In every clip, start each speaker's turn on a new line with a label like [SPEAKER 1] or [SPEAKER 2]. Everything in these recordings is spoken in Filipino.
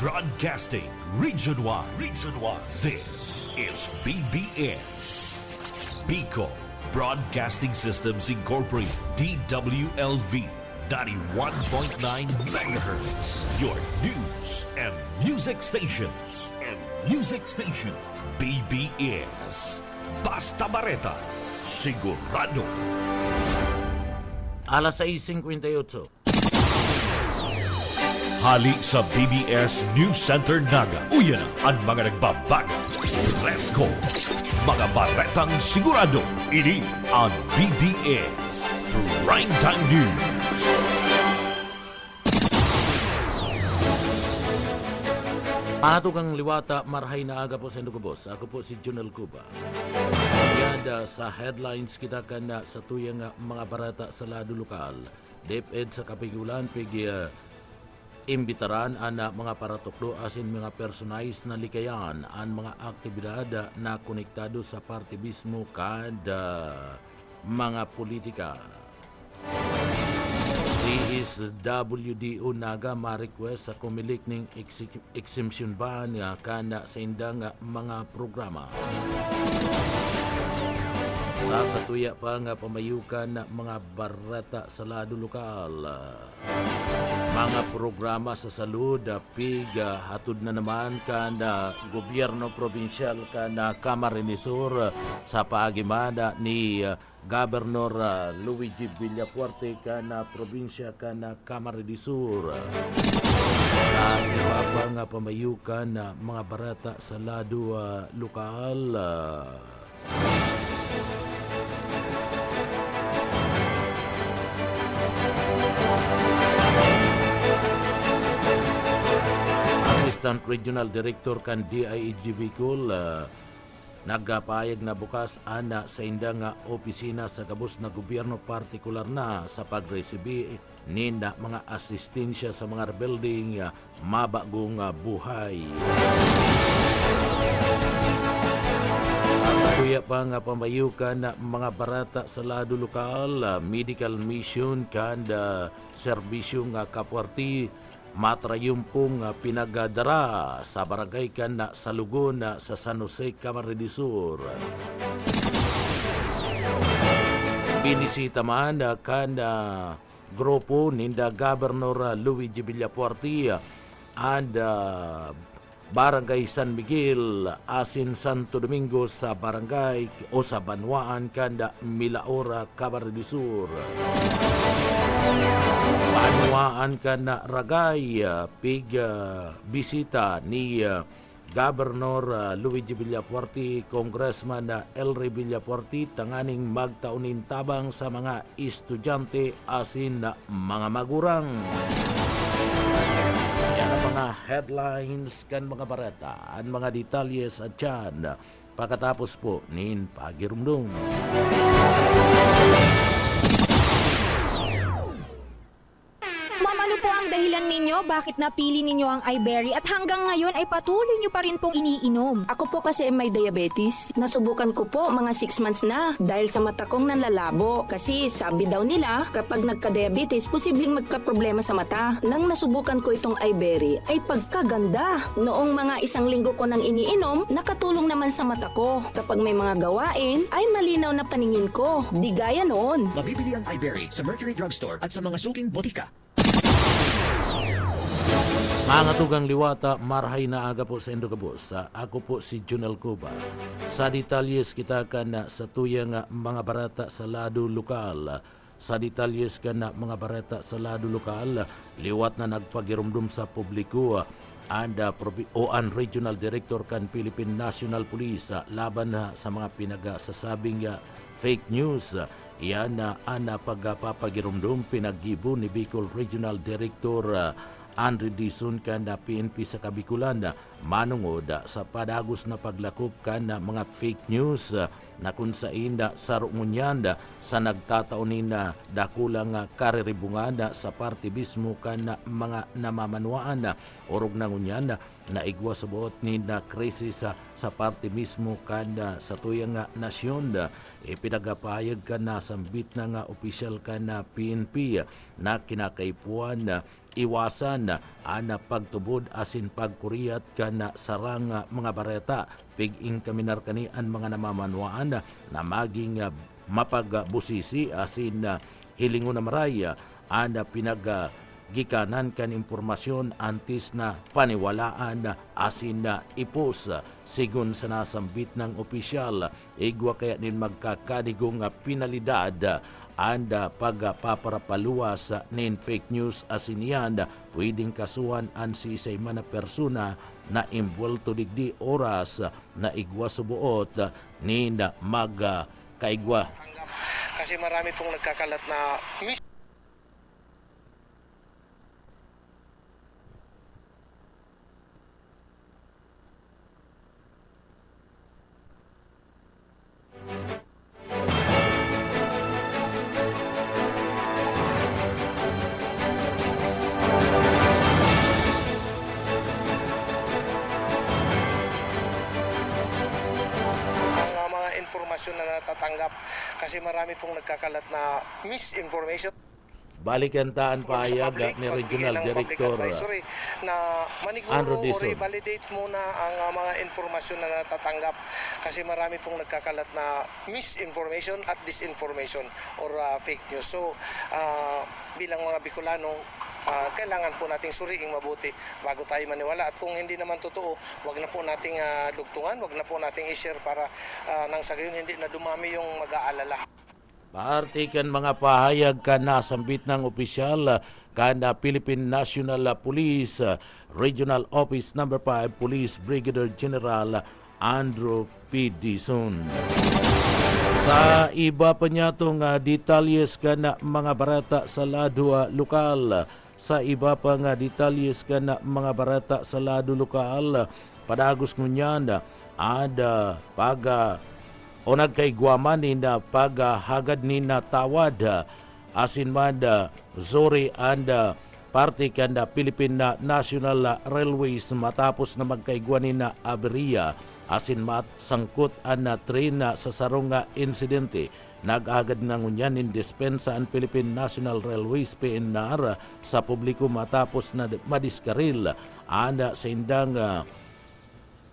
[SPEAKER 1] Broadcasting Region 1. This is BBS. Bicol Broadcasting Systems Incorporated. DWLV 91.9 megahertz. Your news and music stations. BBS. Basta Bareta. Sigurado.
[SPEAKER 2] Alas 6:58.
[SPEAKER 1] Hali sa BBS News Center Naga. Uyan na ang mga nagbabago. Fresco. Mga baretang sigurado. Ini ang BBS Primetime News.
[SPEAKER 2] Panatugang liwata, marhay na aga po sa Indugubos. Ako po si Junel Cuba. Yada sa headlines kita na sa tuyang mga barata sa lado lokal. DepEd sa kapigulan, imbitaran ang mga paratuklo asin mga personalis na likayan ang mga aktibidad na konektado sa partibismo kada mga politika. CSWDO Naga ma-request sa kumilik ng exemption ban kana sa indang mga programa. Sa tuya pa nga pamayukan na mga barata sa lado lokal. Mga programa sa salud, hatod na naman kada gobyerno probinsyal kana Camarines Sur sa paagimada ni Governor Luigi Villafuerte kana probinsya kana Camarines Sur. Sa iba pa nga pamayukan na mga barata sa lado lokal. Assistant Regional Director kan DIEG Bicol nagpahayag na bukas ana sa indang opisina sa gabos na gobyerno partikular na sa pagresibi ni mga asistensya sa mga rebuilding mabagong buhay. Sa kuya pa nga pamayukan na mga barata sa lado lokal, medical mission kan serbisyo nga kapwarti matrayumpong pinagadara sa barangay kan na Salugon sa San Jose, Camarines Sur. Binisita man kan grupo ninda Governor Luigi Villafuerte and Barangay San Miguel, asin Santo Domingo sa barangay o sa Banwaan kanda Milaora, Camarines Sur. Banwaan kanda Ragay, bisita ni Governor Luigi Villafuerte, Congressman Elry Villafuerte, tanganing magtaunin tabang sa mga estudyante asin mga magurang. Mga headlines kan mga barata at mga detalyes at yan pagkatapos po nin pagirumdum.
[SPEAKER 3] Ma'am, ano po ang dahilan ninyo? Bakit napili ninyo ang iBerry at hanggang ngayon ay patuloy nyo pa rin pong iniinom?
[SPEAKER 4] Ako po kasi may diabetes. Nasubukan ko po mga 6 months na dahil sa mata kong nanlalabo. Kasi sabi daw nila kapag nagka-diabetes, posibleng magka-problema sa mata. Nang nasubukan ko itong iBerry ay pagkaganda. Noong mga 1 linggo ko nang iniinom, nakatulong naman sa mata ko. Kapag may mga gawain, ay malinaw na paningin ko. Di gaya noon.
[SPEAKER 5] Mabibili ang iBerry sa Mercury Drugstore at sa mga suking botika.
[SPEAKER 2] Mga tugang liwata, marhay na aga po sa Indogabos. Ako po si Junel Cuba. Sa detalyes kita kan sa tuyang mga barata sa lado lokal. Sa detalyes kan mga barata sa lado lokal, liwat na nagpagirumdum sa publiko and Regional Director kan Philippine National Police laban sa mga pinagasasabing fake news. Yan ang pagpapagirumdum pinaggibo ni Bicol Regional Director Andre Dizon kan PNP sa Kabikulan manungod sa padagos na paglakop kan mga fake news na kung sa inda sarungunyanda sa nagtataon na dakulang kariribunganda sa parte mismo kan mga namamanwaan orog na ngunyanda na igwa sa buot ni na krisis sa parte mismo kan sa tuyang nasyon ipinagapayag ka na sambit na nga opisyal ka na PNP na kinakaipuan iwasan ana pagtubod asin pagkuriyat ka na sarang mga bareta pig-ing kaminar kanian mga namamanwaan na maging mapagbusisi asin hilingon na maraya ana gikanan kan impormasyon antis na paniwalaan asin na ipos sigun sa nasambit ng opisyal igwa kaya nin magkakadigong pinalidad anda pagpaparapaluwas nin fake news asin yan pwedeng kasuhan an si isay man na persona na imbwelto digdi oras na igwa subuot ni na kaigwa.
[SPEAKER 6] Kasi marami pong nagkakalat na impormasyon na natatanggap kasi marami pong nagkakalat na misinformation.
[SPEAKER 2] Balikantaan pahayag ni Regional Director
[SPEAKER 6] na maniguro o i-validate muna ang mga informasyon na natatanggap kasi marami pong nagkakalat na misinformation at disinformation or fake news. So bilang mga Bicolano, kailangan po nating suriing mabuti bago tayo maniwala at kung hindi naman totoo, wag na po nating dugtungan, wag na po nating i-share para nang sa gayon hindi na dumami yung mag-aalala.
[SPEAKER 2] Paartikan mga pahayag ka na sambit ng opisyal kana Philippine National Police Regional Office No. 5 Police Brigadier General Andrew P. Dizon. Sa iba pa niya itong detalyes ka na mga barata sa lado lokal. Sa iba pa nga detalyes ka na mga barata sa lado lokal, padagos ngunyanda ada o nagkaigwaman ni na paghagad ni na tawad asin manda zori anda parte kanda Philippine National Railways matapos na magkaigwa ni na aberya asin mat sangkot na train sa sarong insidente. Nag-agad na ngunyan in dispensa ang Philippine National Railways PNR sa publiko matapos na madiskaril anda sa indang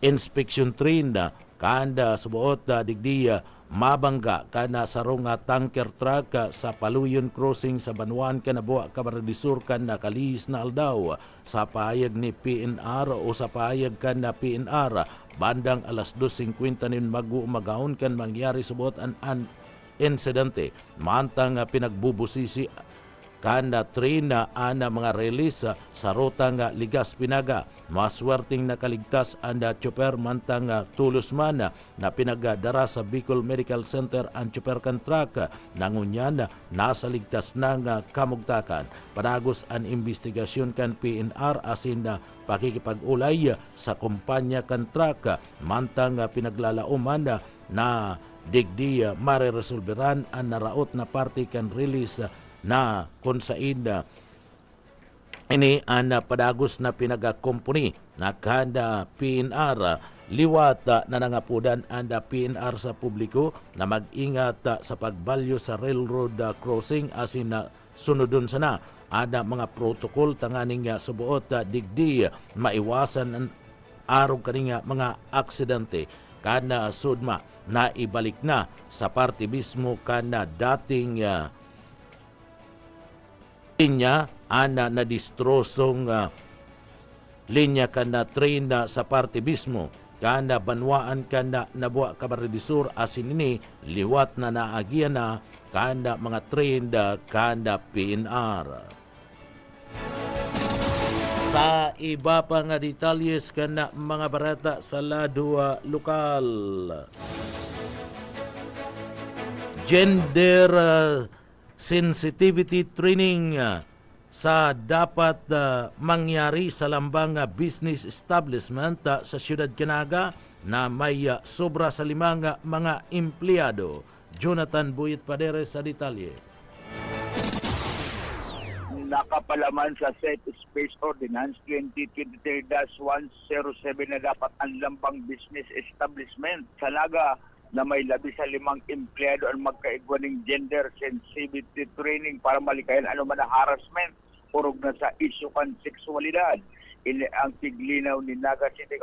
[SPEAKER 2] inspection train kanda subuot digdiya mabangga kana sarong tanker truck sa Paluyon Crossing sa Banwan Kanabuo Camarines kan nakalis na aldaw sa pahayag ni PNR o sa pahayag kan na PNR bandang alas 2:50 nin mag-uumagaon kan mangyari subuot an insidente mantang pinagbubusisi kana train na ana mga release sa ruta nga Ligas Pinaga. Maswerteng nakaligtas anda chopper mantang tulos man na pinagadara sa Bicol Medical Center ang chopper kan truck nangunyan nasa ligtas ng kamugtakan. Padagos ang investigasyon kan PNR asin na pakikipag-ulay sa kumpanya kan truck mantang pinaglalauman na digdi mareresolveran ang naraot na parte kan release na kung saan ini ang padagos na pinagakumpuni na kanda PNR liwat na nangapudan ang PNR sa publiko na mag-ingat sa pagbalyo sa railroad crossing asin na sunodon sana ada mga protokol tanganing subuot digdi maiwasan ang arog kaninga mga aksidente kana sudma na ibalik na sa parte mismo kana dating linya ana na distrosong linya kana train sa parte mismo kana banwaan kana nabuwa Camarines Sur asin ini liwat na naagian na kana mga train kana PNR. Sa iba pa nga detalyes kana mga barata sa lado lokal. Gender sensitivity training sa dapat mangyari sa lambang business establishment sa Siyudad Canaga na may sobra sa 5 mga empleyado. Jonathan Buyit Padere sa detalye.
[SPEAKER 7] Nakapalaman sa Safe Space Ordinance 2023-107 na dapat ang lambang business establishment sa Naga na may 15 empleyado ang magkaigwaning gender sensitivity training para malikayan anuman na harassment urog na sa isyu kan seksualidad. Ini ang tiglinaw ni Naga City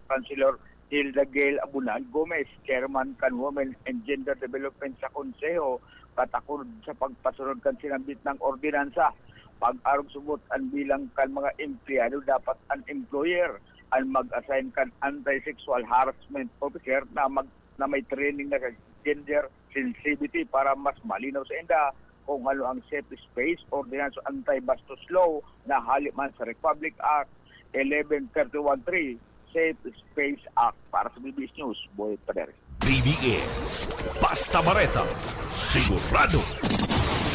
[SPEAKER 7] Councilor Hilda Gail Abunan Gomez, Chairman kan Women and Gender Development sa Konseho, katakod sa pagpasunod kan sinambit ng ordinansa. Pag-arog subot ang bilang kan mga empleyado dapat ang employer ang mag-assign kan anti-sexual harassment officer na may training na sa gender sensitivity para mas malinaw sa inda kung ano ang safe space ordinance anti-bastos law na haliman sa Republic Act 11313 Safe Space Act. Para sa BBS News, Boy Padere.
[SPEAKER 1] BBS, Basta Bareta, sigurado.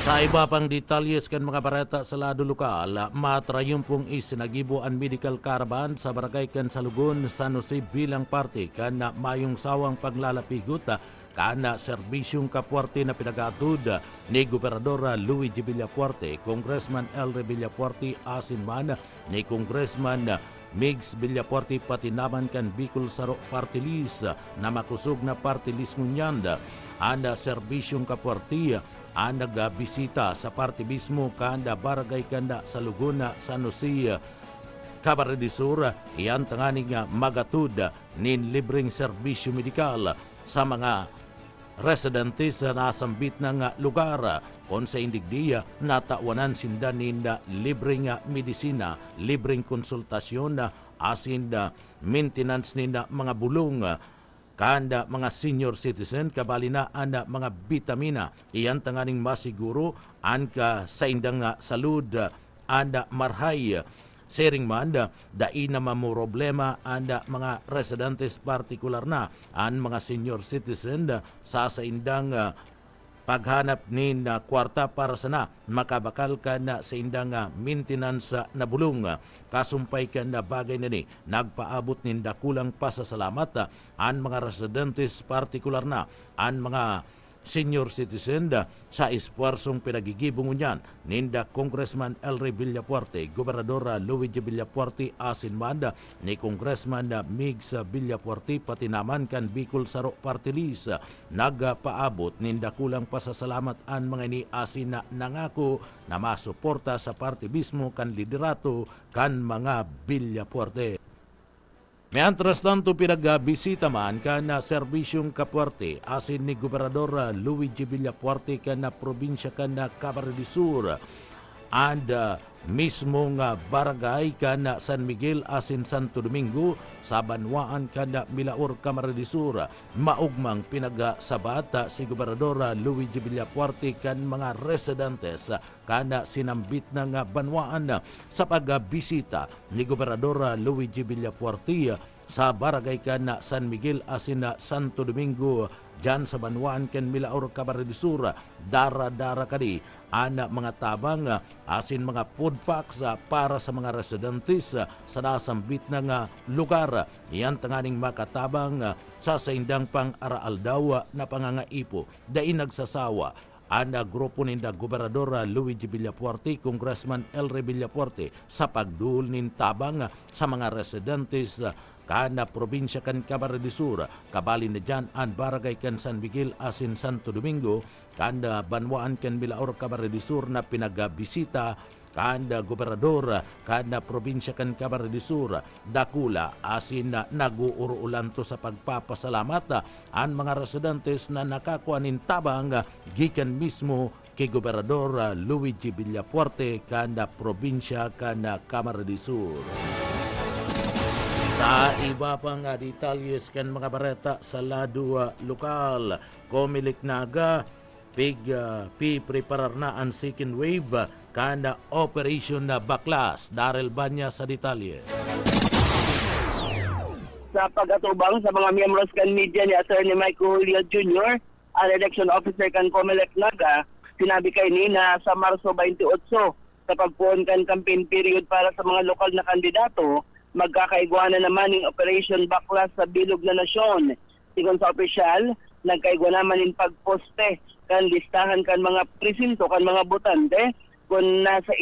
[SPEAKER 2] Sa iba pang detalles kan mga barata sa lado lokal, matrayon pong isinagibo ang medical caravan sa barangay kan Salugon, San Jose bilang parte kan na mayong sawang paglalapigot kana serbisyong kapuarte na pinag-atud ni Gobernador Luigi Villapuerte, Congressman Elre Villapuerte asin man ni Congressman Migs Villapuerte pati naman kan Bicol Saro Party List na makusog na party list ngunyan anda serbisyong kapuarte ang nagbisita sa party mismo kanda barangay kanda sa Luguna, San Jose, Camarines Sur, iyan tanganing magatud nin libreng serbisyo medikal sa mga residente sa nasambit ng lugar. Kung sa indigdiya, natawanan sinda ninda libreng medisina, libreng konsultasyon, asin maintenance ninda mga bulong, kanda mga senior citizen kabali na anda mga vitamina iyan tanganing masiguro an ka sa indang salud anda marhay sharing man dai na problema anda mga residentes partikular na an mga senior citizen sa indang paghanap ni kwarta para sana makabakal ka na sa indang maintenance na bulong. Kasumpay ka na bagay na ni nagpaabot ni dakulang pasasalamat an mga residentes partikular na an mga senior citizen sa espuersong pinagigibong niyan ninda Congressman Elre Villapuerte, Gobernador Luigi Villapuerte asin man ni Congressman Migs Villapuerte pati naman kan Bicol Saro Party List nagpaabot ninda kulang pasasalamat an mga ini asin na nangako na masuporta sa party mismo kan liderato kan mga Villapuerte. Mientras tanto pinagbisita man ka na serbisyong kapuarte asin ni Gobernador Luigi Villapuerte ka na probinsya ka na Camarines Sur and mismong barangay ka na San Miguel asin Santo Domingo sa Banwaan ka na Milaor Camarines Sur. Maugmang pinagsabat si Gobernador Luigi Villapuerte kan mga residentes ka na sinambit ng Banwaan sa pagbisita ni Gobernador Luigi Villapuerte sa barangay ka na San Miguel asin na Santo Domingo dyan sa Banwaan ken Milaor Camarines Sur. Dara-dara kadi ana mga tabang asin mga food packs para sa mga residentes sa nasambit ng lugar. Iyan tanganing makatabang sa saindang pang-araal daw na pangangaipo dai nagsasawa ang grupo ninda Gobernador Luigi Villapuerte, Congressman Elre Villapuerte sa pagduol nin tabang sa mga residentes kana probinsya kan Camarines Sur, kabali na dyan ang barangay kan San Miguel asin Santo Domingo, kanda Banwaan kan Milaor Camarines Sur na pinagabisita kanda Gobernador kanda probinsya kan Camarines Sur, dakula asin na naguurulan to sa pagpapasalamat ang mga residentes na nakakuanin tabang gikan mismo kay Gobernador Luigi Villapuerte kanda probinsya kan Camarines Sur. Sa iba pang detalles kan mga bareta sa lado lokal, Comelec Naga preparar na ang second wave kana operation na baklas. Darrell Banya sa detalye.
[SPEAKER 8] Sa pag-atubang sa mga miyembros kan media ni Attorney Michael Julio Jr., ang election officer kan Comelec Naga, sinabi kay ni na sa Marso 28 sa pagpuon kan campaign period para sa mga lokal na kandidato, magkakaigwana naman ng Operation Baklas sa Bilog na Nasyon. Sigon sa opisyal, nagkaigwa naman ng pagposte kan listahan kan mga presinto kan mga botante kung nasa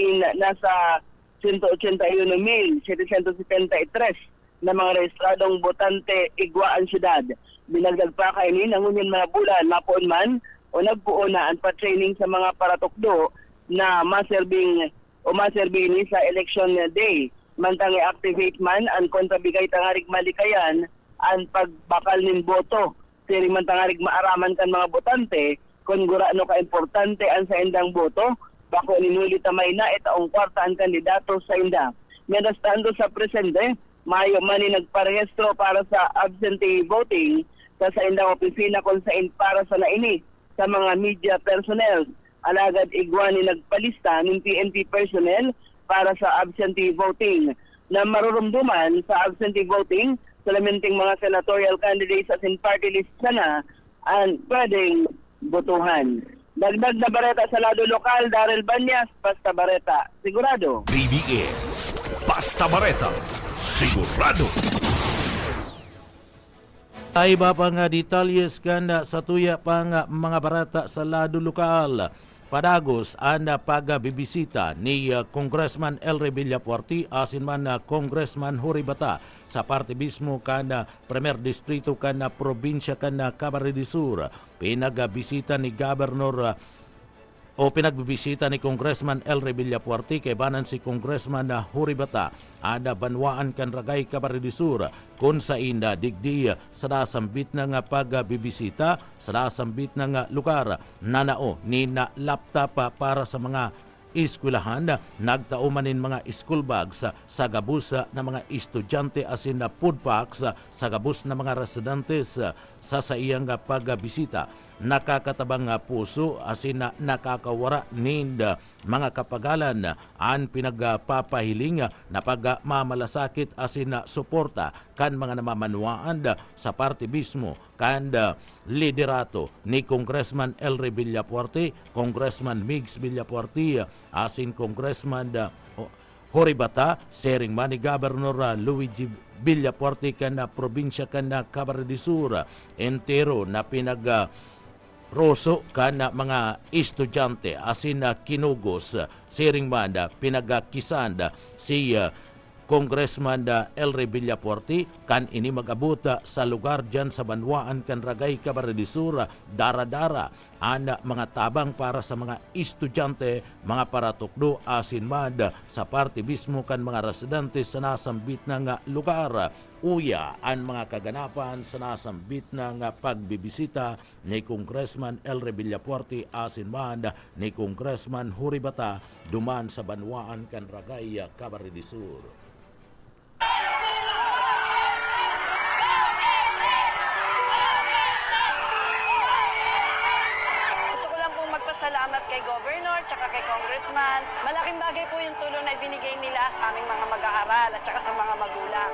[SPEAKER 8] 181,773 na mga rehistradong botante igwa ang syudad. Binagdag pa kainin ang unyan mga bulan mapuon man o nagpuo na ang pa-training sa mga paratukdo na maserbing ni sa election day. Mantang i-activate man ang kontrabigay tangarig malikayan ang pagbakal nin boto. Siring man tangarig maaraman kan mga botante kung gurano ka-importante ang sa indang boto, bako ninulit tamay na itaong kwarta ang kandidato sa inda. Mientras tanto sa presente, mayo man ni nagparehistro para sa absentee voting sa indang opisina kung sa para sa naini sa mga media personnel. Alagad igwa ni nagpalista ng PNP personnel para sa absentee voting. Na marurumduman sa absentee voting, salamenting mga senatorial candidates as in party list sana ang pwedeng botohan. Dagdag na bareta sa lado lokal, Daryl Banyas, Basta Bareta, sigurado.
[SPEAKER 1] BBS Basta Bareta, sigurado.
[SPEAKER 2] Ay iba pa nga detalyes kanda sa tuya pa nga mga barata sa lado lokal. Padagos ang pagbibisita ni Congressman Elry Villapuerte asin man Congressman Jory Bata sa parte mismo kana Premier Distrito kana probinsya kana Camarines Sur. Pinagbisita ni pinagbibisita ni Congressman Elry Villapuerte kay banan si Congressman Jory Bata ada banwaan kan Ragay Camarines Sur kung sa inda digdi sa dasambit na nga pagbibisita sa dasambit na nga lugar nanao ni na laptop para sa mga eskwelahan nagtaumanin mga school bags sa gabus na mga estudyante asin na food packs sa gabus na mga residentes sa iyang pagbisita. Nakakatabang puso asin na nakakawara nin mga kapagalan ang pinagpapahiling na pagmamalasakit asin na suporta kan mga namamanwaan sa parte mismo kan liderato ni Congressman Elry Villapuerte, Congressman Migs Villapuerte asin Congressman Jory Bata, sering man ni Governor Luigi Villapuerte kan probinsya kan Camarines Sur entero na roso kana mga estudyante asin kinugos siring man pinagkisan si Congressman Elry Villapuerte kan ini mag-abuta sa lugar dyan sa banwaan kan Ragay Camarines Sur dara-dara ang mga tabang para sa mga estudyante, mga paratukdo asin mad sa parte mismo kan mga residente sa nasambit na nga lugar. Uya ang mga kaganapan sa nasambit na nga pagbibisita ni Congressman Elry Villapuerte asin mad ni Congressman Jory Bata duman sa banwaan kan Ragay Camarines Sur.
[SPEAKER 9] Salamat kay Governor tsaka kay Congressman. Malaking bagay po yung tulong na ibinigay nila sa aming mga mag-aaral at tsaka sa mga magulang.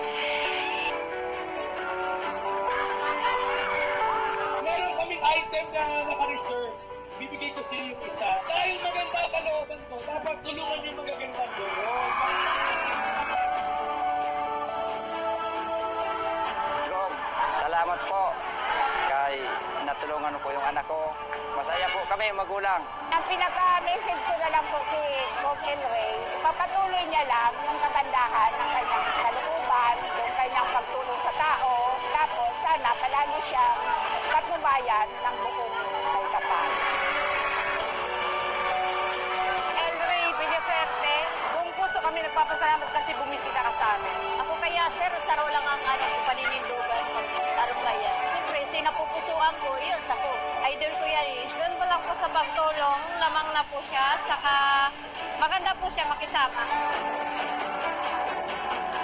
[SPEAKER 10] Meron kaming item na naka-reserve. Bibigay ko sa iyo yung isa. Dahil maganda kalooban ko, dapat tulungan yung magagandang guro.
[SPEAKER 11] Gov, salamat po kay natulungan po yung anak ko. Masaya po kami, magulang.
[SPEAKER 9] Ang pinaka-message ko na lang po kay Bob Elry, papatuloy niya lang yung kagandahan ng kanyang kalooban, yung kanyang pagtulong sa tao, tapos sana palagi siyang patnubayan ng buong may kapal. Elry Villapuerte, kung puso kami nagpapasalamat kasi bumisita ka sa amin. Ako kaya, sir, saro lang ang paninindugan ng Tarungayan. Siyempre, sinapupusuan ko, yun, sa ko. Idol ko yan eh. Doon po lang po sa pagtulong, lamang na po siya, tsaka maganda po siya makisama.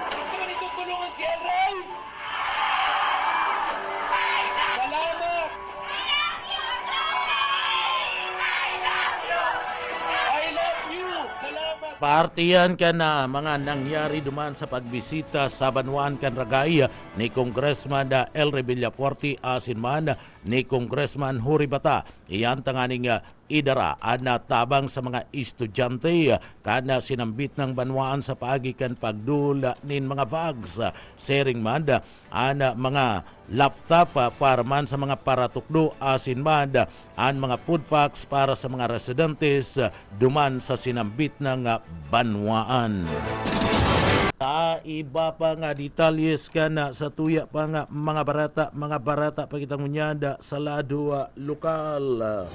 [SPEAKER 10] Ito man itutulungan si Elry! Salamat! I love you! Salamat!
[SPEAKER 2] Partiyan ka na mga nangyari duman sa pagbisita sa banwaan kan Ragay ni Congressman Elry Villapuerte asin man ni Congressman Jory Bata. Iyan tanganing idara ana tabang sa mga estudyante kana sinambit ng banwaan sa pagikan pagdula nin mga bags sharing man ana mga laptop para man sa mga paratukdo asin man an mga food packs para sa mga residentes duman sa sinambit ng banwaan. Iba pa nga detalyes ka na sa tuya pa nga mga barata pagitang unyanda sa lado lokal.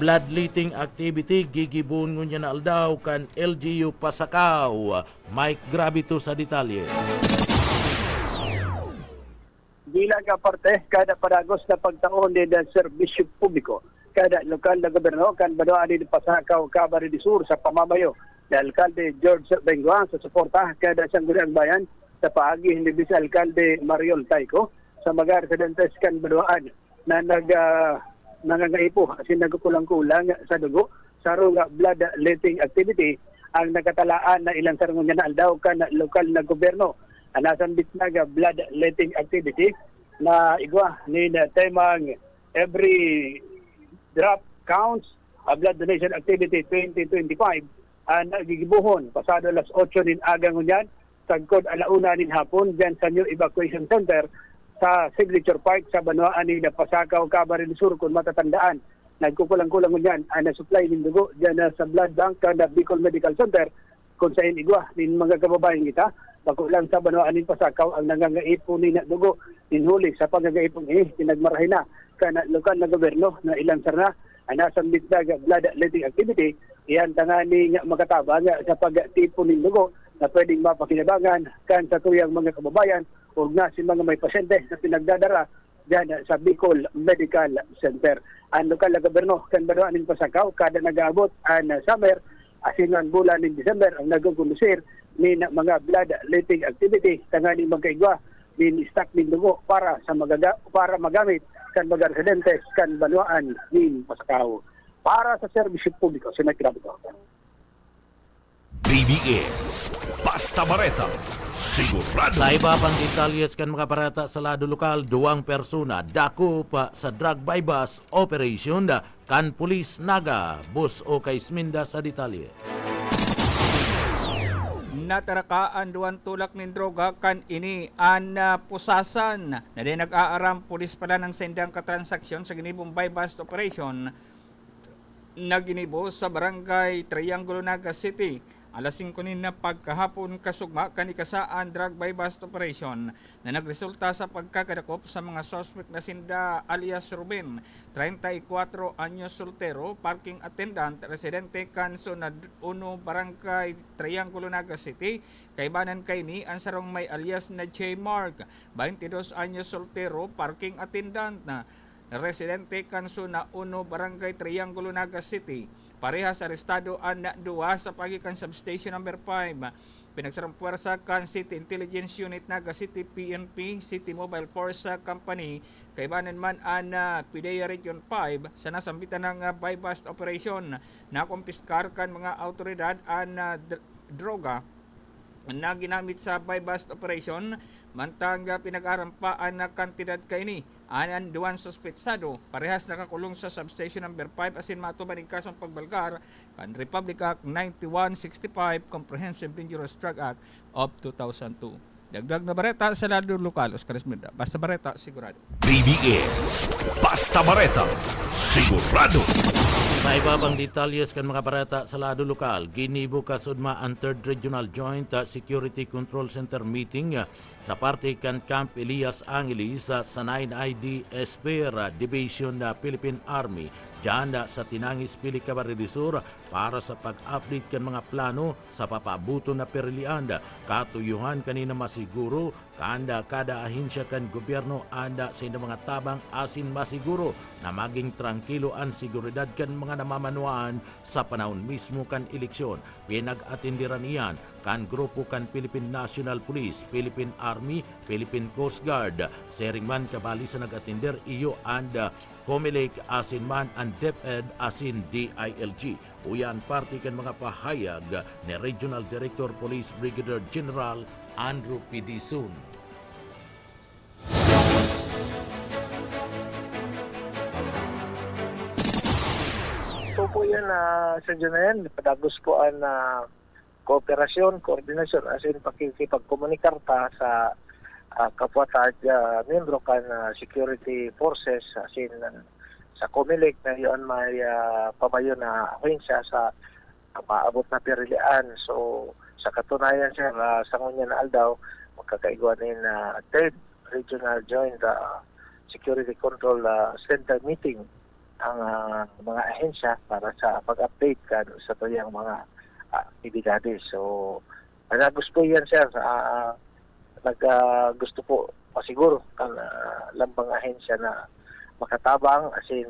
[SPEAKER 2] Bloodletting activity gigibon ngunya na aldaw kan LGU Pasakaw. Mike Gravito sa detalye.
[SPEAKER 8] Bilang ka parte kada padagos na pagtaon din ng serbisyo publiko kada lokal na gobyerno kan badwa di Pasakaw, Camarines Sur sa pamamayo ni Alkalde George Benguan sa suporta kada sangguniang bayan sa paagi ni Vice Alkalde Mariol Tayco sa mga residentes kan badwaan na nangangaipo kasi nagkukulang-kulang sa dugo sa blood letting activity ang nakatalaan na ilang sarungan na aldaw kan lokal na gobyerno. Anasan bitnaga blood letting activity na igwa ni temang every drop counts a blood donation activity 2025 ang nagigibuhon pasado alas 8 nin agang unyan sagkod alauna nin hapon dyan sa New Evacuation Center sa Signature Park sa Banwaan ni Pasakaw, Camarines Sur kung matatandaan. Nagkukulang-kulang unyan ang na-supply ng dugo dyan sa blood bank na Bicol Medical Center kung sa inigwa nin mga kababayan kita. Pakulang sa Banwaan ni Pasakaw ang nangangaipo ni na dugo inhuli sa pagagaipong tinagmarahin na kana lokal na gobyerno na ilang sarna ang nasang bitdag blood letting activity iyan tangani nga makatabang sa pagtipo ng dugo na pwedeng mapakinabangan kan sa tuyang mga kababayan o nga si mga may pasyente na pinagdadara dyan sa Bicol Medical Center. Ang lokal na gobyerno kan Banwaan ni Pasakaw kada nag-aabot ang summer asinan bulan ng December ang nagkukulusir ni mga blood letting activity tangani magkaigwa ni stock ng dugo para magamit kan mga residentes kan Banwaan ni Pasakaw. Para sa serbisyo publiko, sinagkirabi ko.
[SPEAKER 1] BBS Basta Bareta sigurado.
[SPEAKER 2] Sa iba pang detalyes kan mga barata sa lado lokal, 2 persona dako pa sa drug bypass operation kan pulis naga bus o kay Sminda sa detalye.
[SPEAKER 12] Natarakaan duwan tulak ng droga kan ini an pusasan na din nag-aaram pulis pala ng sendang katransaksyon sa ginibong bypass operation na ginibo sa barangay Triangulo Naga City. Alas 5 na pagkahapon kasugma kanikasaan drug bypass operation na nagresulta sa pagkakadakop sa mga suspect na sinda alias Ruben, 34 anyos soltero, parking attendant, residente kanso na 1 barangay Triangulo Naga City. Kaibanan kay ni ang sarong may alias na J. Mark, 22 anyos soltero, parking attendant na residente kanso na 1 barangay Triangulo Naga City. Parehas arestado ang duwa sa pagikan substation number 5. Pinagsarang puwersa kan City Intelligence Unit Naga City PNP, City Mobile Force Company, kaibanan man ang PIDEA Region 5 sa nasambitan ng bypass operation na kumpiskar kan mga autoridad ang droga na ginamit sa bypass operation. Mantang pinag-arampaan na kantidad kaini anan duwan suspetsado parehas nakakulong sa substation number 5 asin matuman ng kasong pagbalgar kan Republic Act 9165 Comprehensive Dangerous Drug Act of 2002. Dagdag na bareta sa lado lokal, Oscar Esmeralda. Basta bareta, sigurado.
[SPEAKER 1] BBS Basta Bareta sigurado.
[SPEAKER 2] Sa iba pang detalyes kan mga barata sa lado lokal, ginibo kasudma ang 3rd Regional Joint Security Control Center meeting sa parte kan Camp Elias Angeles sa 9ID Espera Division na Philippine Army dyan sa Tinangis, Pili, Camarines Sur para sa pag-update kan mga plano sa papabuto na perilian. Katuyuhan kanina masiguro kanda kada ahinsya kan gobyerno anda sa mga tabang asin masiguro na maging trangkilo ang seguridad kan mga namamanuan sa panahon mismo kan eleksyon. Pinag-atindiran iyan kan grupo kan Philippine National Police, Philippine Army, Philippine Coast Guard. Sering man kabali sa nag-atinder iyo and Comelec asin man ang DepEd asin DILG. Uyan parte kan mga pahayag ni Regional Director Police Brigadier General Andrew P. Dizon.
[SPEAKER 6] po yan, Sir Junel. Padagos po ang kooperasyon, koordinasyon, as in pakikipagkomunikar ta sa kapwa ta membro kan security forces, as in sa COMELEC na yun may pamayo na ahensya sa maabot na perilian. So sa katunayan, sir, sa ngunya na aldaw, magkakaiguanin na third regional joint security control center meeting ang mga ahensya para sa pag-update kan sa tuyang mga aktibidades. So gusto yan, sir, gusto po masiguro kan lambang ahensya na makatabang, as in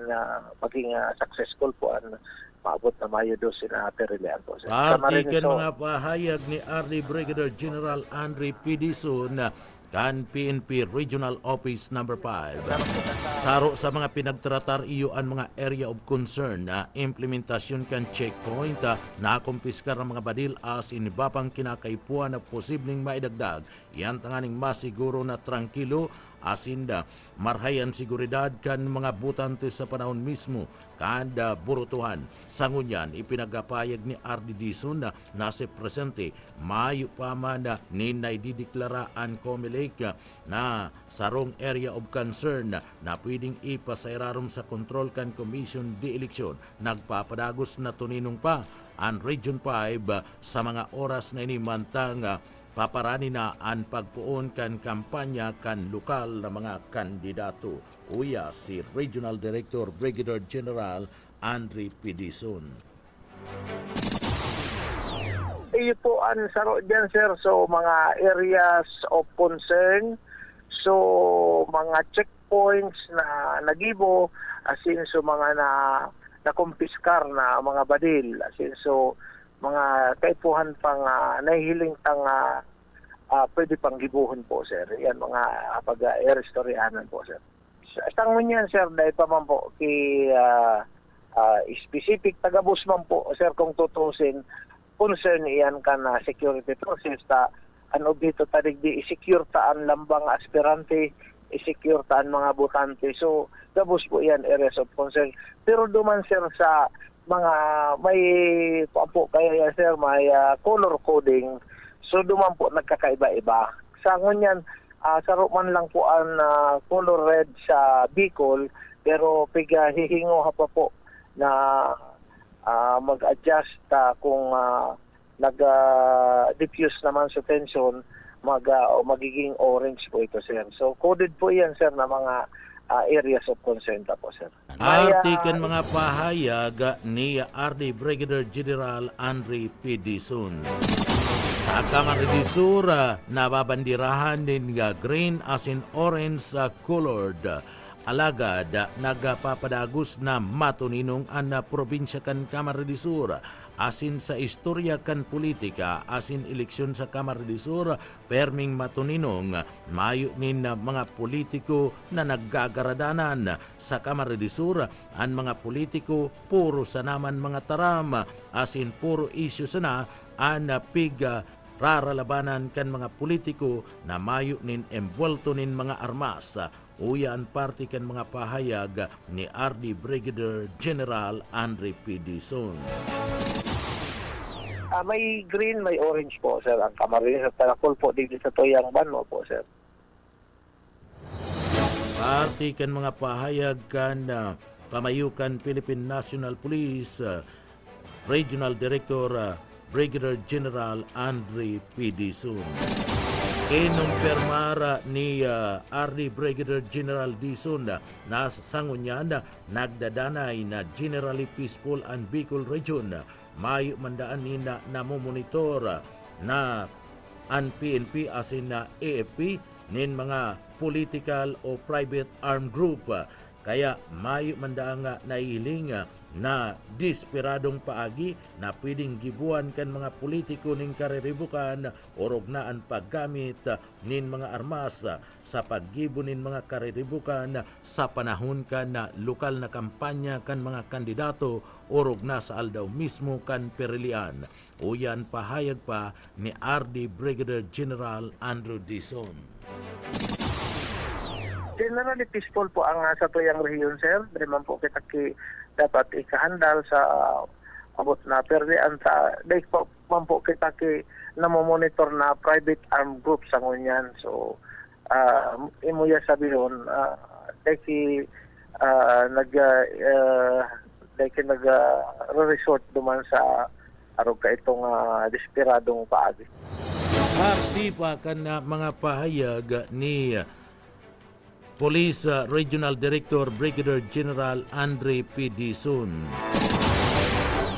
[SPEAKER 6] maging successful po ang maabot na Mayo 12 na perilian po.
[SPEAKER 2] Partikan mga pahayag ni RD Brigadier General Andre Pidison kan PNP Regional Office Number 5. Saro sa mga pinagtratar iyo ang mga area of concern na implementasyon kan checkpoint na kumpiskar ng mga badil as inibapang kinakaipuan na posibleng maidagdag. Yan tanganing masiguro na tranquilo asinda marhayan seguridad kan mga butante sa panahon mismo kada burutuhan. Sangunyan ipinagapayag ni RD Dison na nasa presente mayo pa man na ninaidideklaraan COMELEC na sarong area of concern na pwedeng ipasairarom sa control kan Commission de Eleksyon. Nagpapadagos na tuninong pa ang Region 5 sa mga oras na inimantang paparani na ang pagpuon kan kampanya kan lokal na mga kandidato. Uya si Regional Director Brigadier General Andre Pidison.
[SPEAKER 6] Iyo po ang saro dyan, sir. So mga areas of concern, so mga checkpoints na nagibo, as in so mga nakumpiskar na mga badil, as in so mga kaipuhan pang nahihiling tang pwede pang gibuhon po, sir. Yan mga pag-restoryanan po, sir. Sa ngunyan, sir, dahil pa man po specific tagabus man po, sir, kung tutusin concern iyan ka na security process ta ano dito tadig di i-secure ta ang lambang aspirante, i-secure ta ang mga botante. So gabus po iyan areas of concern. Pero duman, sir, sa mga may po kaya, sir, may color coding, so duman po nagkakaiba-iba. Sa ngunyan, saro man lang po ang color red sa Bicol, pero piga hihingo pa po na mag-adjust kung nag-diffuse naman sa tension, magiging orange po ito, sir. So coded po yan, sir, na mga areas of concern po, sir.
[SPEAKER 2] Artikan mga pahayag ni RD Brigadier General Andre Pidison. Sa Camarines Sur, nababandirahan din green as in orange colored. Alagad, nagpapadagos na matuninong ang probinsya kan Camarines Sur. Asin sa istorya kan politika, asin eleksyon sa Camarines Sur, perming matuninong mayo nin mga politiko na naggagaradanan sa Camarines Sur. Ang mga politiko puro sa naman mga taram, asin puro isyu sana ang raralabanan kan mga politiko na mayo nin embuelto nin mga armas. Uya ang parte kan mga pahayag ni RD Brigadier General Andre Pidison.
[SPEAKER 6] May green, may orange po, sir. Ang Camarines at Taracol po dito sa Toyang Banmo po, sir.
[SPEAKER 2] Parte kan mga pahayag kan pamayukan Philippine National Police Regional Director Brigadier General Andre Pidison. Kinumpirmara ni RD Brigadier General Dison na sangunyan nagdadanay na generally peaceful and Bicol region. Mayo mandaan nina namomonitor na ang PNP asin na AFP nin mga political o private armed group. Kaya mayo mandaan nga naihiling na desperadong paagi na pwedeng gibuan kan mga politiko ning kariribukan orog na ang paggamit nin mga armas sa paggibo nin mga kariribukan sa panahon kan na lokal na kampanya kan mga kandidato orog na sa aldaw mismo kan perilian. Uyan pahayag pa ni RD Brigadier General Andrew Dison.
[SPEAKER 6] Generally peaceful po ang sa Toyang Region, sir. Dari man po kita dapat ikahandal sa abot na perdian sa dahil po man po kita namomonitor na private armed group sa ngunyan. So imo ya sabihon dahil nag-resort duman sa arog ka itong desperadong paagi.
[SPEAKER 2] Parti pa kan mga pahayag ni Police Regional Director Brigadier General Andre P. Dizon.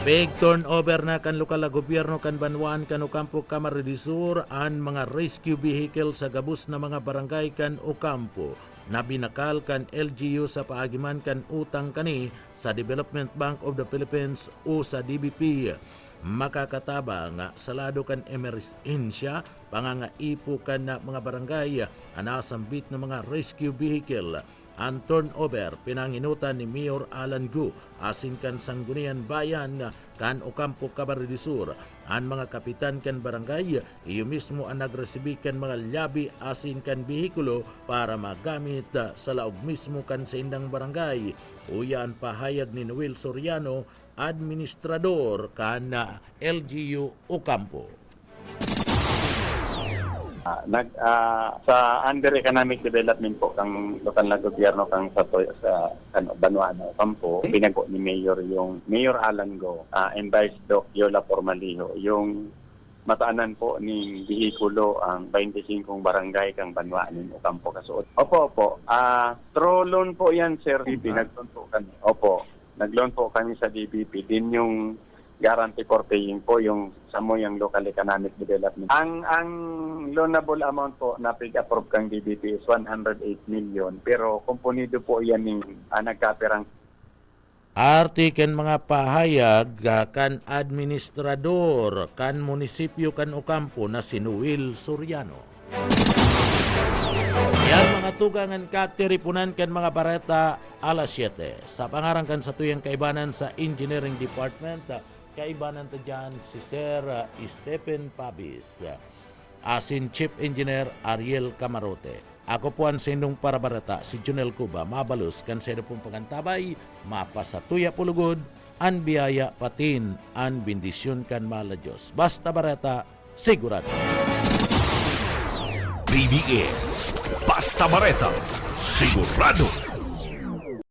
[SPEAKER 2] Big turnover na kan lokal na gobyerno kan Banwaan kan Ocampo Camarines Sur ang mga rescue vehicle sa gabus na mga barangay kan Ocampo na binakal kan LGU sa paagiman kan utang kani sa Development Bank of the Philippines o sa DBP. Makakataba nga salado kan emerhensya pangangaipo kan na mga barangay anasambit ng mga rescue vehicle. Ang turnover pinanginutan ni Mayor Alan Gu asin kan Sangguniang Bayan kan Ocampo Camarines Sur. Ang mga kapitan kan barangay iyo mismo ang nagresibi kan mga labi asin kan behikulo para magamit sa laog mismo kan sa indang barangay. Uyan pahayag ni Noel Soriano, administrador kan LGU Ocampo.
[SPEAKER 13] Sa under economic development po kang lokal na gobyerno kang sa Banwaan Ocampo, pinago ni Mayor yung Mayor Alan Go, and Vice Doc Yola Formaliho yung mataanan po ni behikulo ang 25 barangay kang Banwaan Ocampo kasuot. Opo. Through loan po yan, sir. Nag-loan po kami. Opo. Nag-loan po kami sa DBP. Din yung guarantee for paying po yung yung local economic development. Ang loanable amount po na approve kang DBP is 108 million pero kumpunido po yan ng nagkapirang
[SPEAKER 2] Artiken mga pahayag kan administrador kan munisipyo kan Ocampo na si Noel Soriano. Yan mga tugangan katiripunan kan mga bareta alas 7. Sa pangarang kan sa tuyang kaibanan sa Engineering Department, kaibanan ta dyan si Sir Stephen Pabis, asin Chief Engineer Ariel Camarote. Ako po ang sindong para bareta si Junel Cuba, mabalos kan sa pong pangantabay, mapasatuya pulugod, an biyaya patin, an bendisyon kan mala Diyos. Basta bareta, sigurado.
[SPEAKER 1] BBS Basta Bareta, sigurado.